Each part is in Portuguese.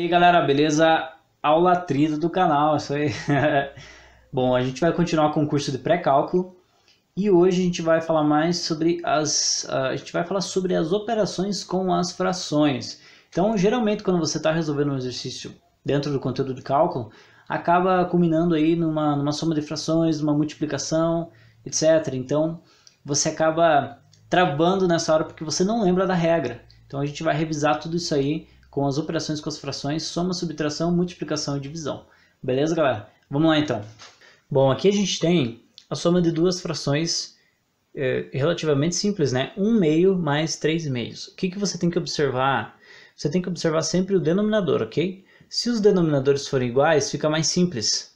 aí galera, beleza? Aula 30 do canal, isso aí. Bom, a gente vai continuar com o curso de pré-cálculo e hoje a gente vai falar mais sobre as operações com as frações. Então, geralmente quando você está resolvendo um exercício dentro do conteúdo de cálculo, acaba culminando aí numa soma de frações, numa multiplicação, etc. Então, você acaba travando nessa hora porque você não lembra da regra. Então, a gente vai revisar tudo isso aí com as operações com as frações, soma, subtração, multiplicação e divisão. Beleza, galera? Vamos lá, então. Bom, aqui a gente tem a soma de duas frações relativamente simples, né? 1/2 mais 3/2. O que você tem que observar? Você tem que observar sempre o denominador, ok? Se os denominadores forem iguais, fica mais simples.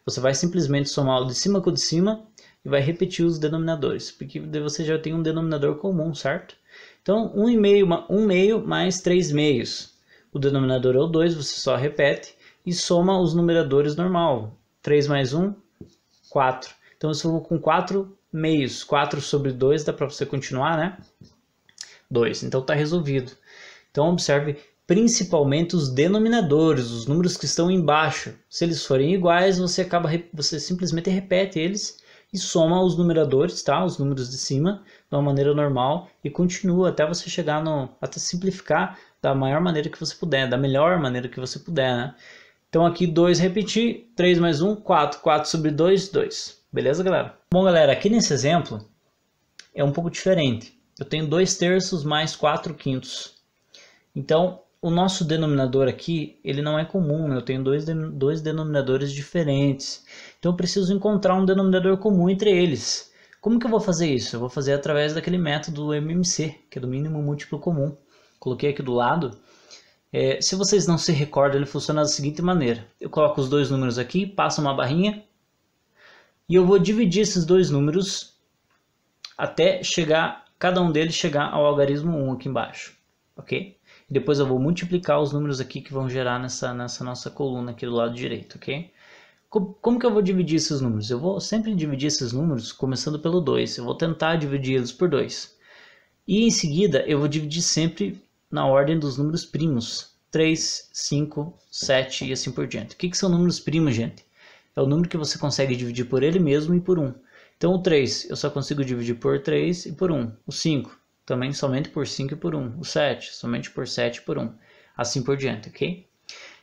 Você vai simplesmente somar o de cima com o de cima e vai repetir os denominadores, porque você já tem um denominador comum, certo? Então, 1/2 mais 3/2. O denominador é o 2, você só repete e soma os numeradores normal. 3 mais 1, 4. Então, eu vou com 4/2. 4 sobre 2 dá para você continuar, né? 2. Então, está resolvido. Então, observe principalmente os denominadores, os números que estão embaixo. Se eles forem iguais, você simplesmente repete eles e soma os numeradores, tá? Os números de cima, de uma maneira normal e continua até você chegar até simplificar da maior maneira que você puder, da melhor maneira que você puder, né? Então aqui 2 repetir, 3 mais 1, 4. 4 sobre 2, 2. Beleza, galera? Bom, galera, aqui nesse exemplo é um pouco diferente. Eu tenho 2/3 mais 4/5. Então, o nosso denominador aqui, ele não é comum, né? Eu tenho dois denominadores diferentes. Então eu preciso encontrar um denominador comum entre eles. Como que eu vou fazer isso? Eu vou fazer através daquele método do MMC, que é do mínimo múltiplo comum. Coloquei aqui do lado. Se vocês não se recordam, ele funciona da seguinte maneira. Eu coloco os dois números aqui, passo uma barrinha, e eu vou dividir esses dois números até cada um deles chegar ao algarismo 1 aqui embaixo. Ok? E depois eu vou multiplicar os números aqui que vão gerar nessa nossa coluna aqui do lado direito, ok? Como que eu vou dividir esses números? Eu vou sempre dividir esses números começando pelo 2. Eu vou tentar dividir eles por 2. E em seguida eu vou dividir sempre na ordem dos números primos. 3, 5, 7 e assim por diante. O que são números primos, gente? É o número que você consegue dividir por ele mesmo e por 1. Então o 3 eu só consigo dividir por 3 e por 1. O 5 também somente por 5 e por 1. O 7 somente por 7 e por 1. Assim por diante, ok?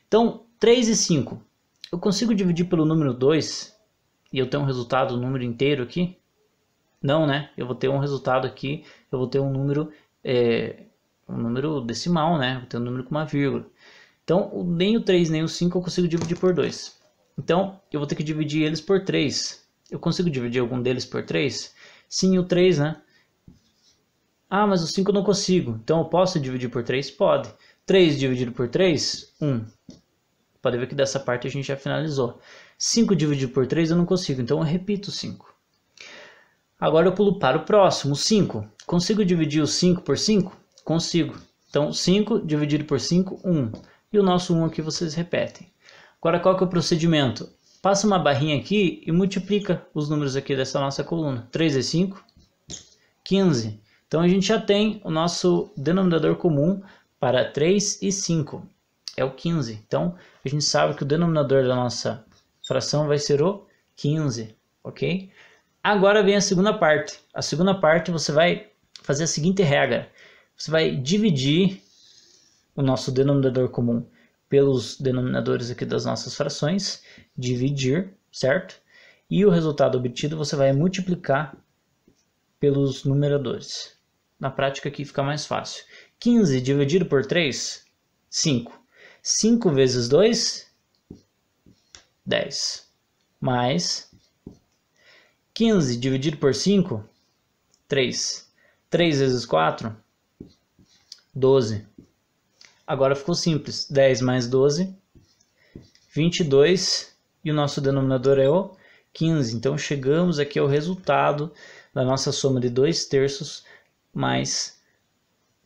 Então 3 e 5. Eu consigo dividir pelo número 2 e eu tenho um resultado, um número inteiro aqui? Não, né? Eu vou ter um resultado aqui, eu vou ter um número decimal, né? Vou ter um número com uma vírgula. Então, nem o 3 nem o 5 eu consigo dividir por 2. Então, eu vou ter que dividir eles por 3. Eu consigo dividir algum deles por 3? Sim, o 3, né? Ah, mas o 5 eu não consigo. Então, eu posso dividir por 3? Pode. 3 dividido por 3? 1. Pode ver que dessa parte a gente já finalizou. 5 dividido por 3 eu não consigo, então eu repito o 5. Agora eu pulo para o próximo, 5. Consigo dividir o 5 por 5? Consigo. Então 5 dividido por 5, 1. E o nosso 1 aqui vocês repetem. Agora qual que é o procedimento? Passa uma barrinha aqui e multiplica os números aqui dessa nossa coluna. 3 vezes 5, 15. Então a gente já tem o nosso denominador comum para 3 e 5. É o 15. Então, a gente sabe que o denominador da nossa fração vai ser o 15, ok? Agora vem a segunda parte. A segunda parte você vai fazer a seguinte regra. Você vai dividir o nosso denominador comum pelos denominadores aqui das nossas frações. Dividir, certo? E o resultado obtido você vai multiplicar pelos numeradores. Na prática aqui fica mais fácil. 15 dividido por 3, 5. 5 vezes 2, 10. Mais 15 dividido por 5, 3. 3 vezes 4, 12. Agora ficou simples. 10 mais 12, 22. E o nosso denominador é o 15. Então chegamos aqui ao resultado da nossa soma de 2/3 mais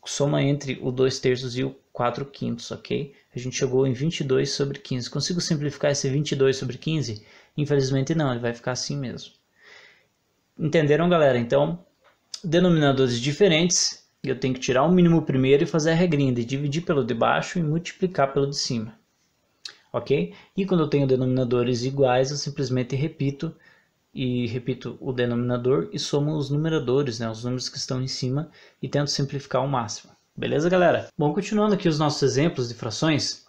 soma entre o 2/3 e o 4/5, ok? A gente chegou em 22 sobre 15. Consigo simplificar esse 22 sobre 15? Infelizmente não, ele vai ficar assim mesmo. Entenderam, galera? Então, denominadores diferentes, eu tenho que tirar o mínimo primeiro e fazer a regrinha de dividir pelo de baixo e multiplicar pelo de cima. ok? E quando eu tenho denominadores iguais, eu simplesmente repito o denominador e somo os numeradores, né, os números que estão em cima, e tento simplificar ao máximo. Beleza, galera? Bom, continuando aqui os nossos exemplos de frações,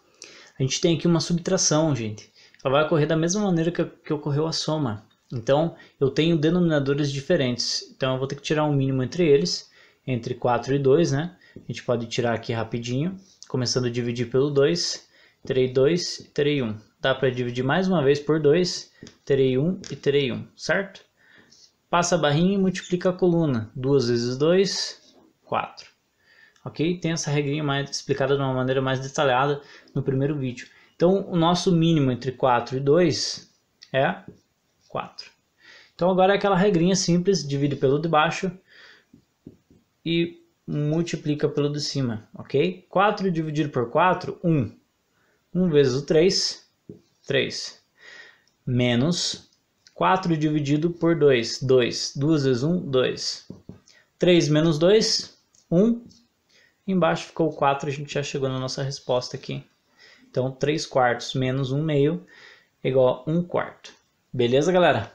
a gente tem aqui uma subtração, gente. Ela vai ocorrer da mesma maneira que ocorreu a soma. Então, eu tenho denominadores diferentes. Então, eu vou ter que tirar um mínimo entre eles, entre 4 e 2, né? A gente pode tirar aqui rapidinho, começando a dividir pelo 2. Terei 2 e terei 1. Dá para dividir mais uma vez por 2, terei 1 e terei 1, certo? Passa a barrinha e multiplica a coluna. 2 vezes 2, 4. Ok? Tem essa regrinha mais explicada de uma maneira mais detalhada no primeiro vídeo. Então, o nosso mínimo entre 4 e 2 é 4. Então, agora é aquela regrinha simples, divide pelo de baixo e multiplica pelo de cima, ok? 4 dividido por 4, 1. 1 vezes o 3, 3. Menos 4 dividido por 2, 2. 2 vezes 1, 2. 3 menos 2, 1. Embaixo ficou 4, a gente já chegou na nossa resposta aqui. Então, 3 quartos menos 1 meio é igual a 1 quarto. Beleza, galera?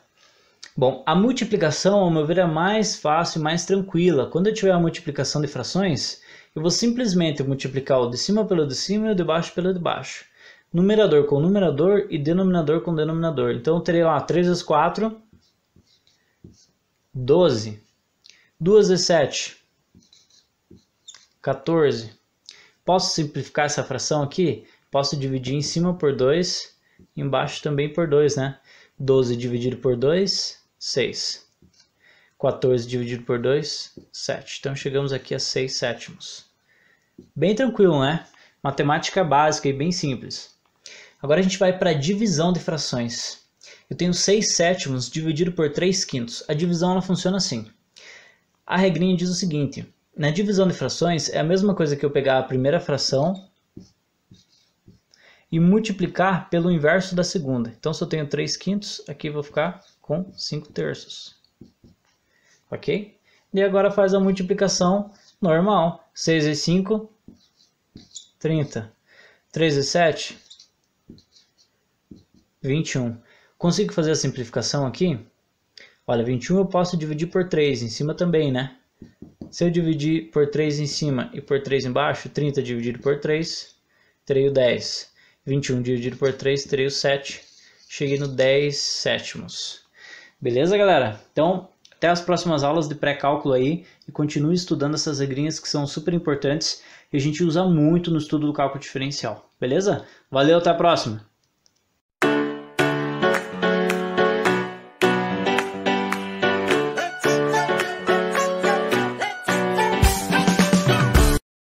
Bom, a multiplicação, ao meu ver, é mais fácil e mais tranquila. Quando eu tiver a multiplicação de frações, eu vou simplesmente multiplicar o de cima pelo de cima e o de baixo pelo de baixo. Numerador com numerador e denominador com denominador. Então, eu terei lá 3 vezes 4, 12. 2 vezes 7, 14. Posso simplificar essa fração aqui? Posso dividir em cima por 2, embaixo também por 2, né? 12 dividido por 2, 6. 14 dividido por 2, 7. Então chegamos aqui a 6 sétimos. Bem tranquilo, né? Matemática básica e bem simples. Agora a gente vai para a divisão de frações. Eu tenho 6 sétimos dividido por 3 quintos. A divisão ela funciona assim. A regrinha diz o seguinte. Na divisão de frações é a mesma coisa que eu pegar a primeira fração e multiplicar pelo inverso da segunda. Então, se eu tenho 3 quintos, aqui eu vou ficar com 5 terços. Ok? E agora faz a multiplicação normal. 6 vezes 5, 30. 3 vezes 7, 21. Consigo fazer a simplificação aqui? Olha, 21 eu posso dividir por 3, em cima também, né? Se eu dividir por 3 em cima e por 3 embaixo, 30 dividido por 3, terei o 10. 21 dividido por 3, terei o 7. Cheguei no 10 sétimos. Beleza, galera? Então, até as próximas aulas de pré-cálculo aí. E continue estudando essas regrinhas que são super importantes. E a gente usa muito no estudo do cálculo diferencial. Beleza? Valeu, até a próxima!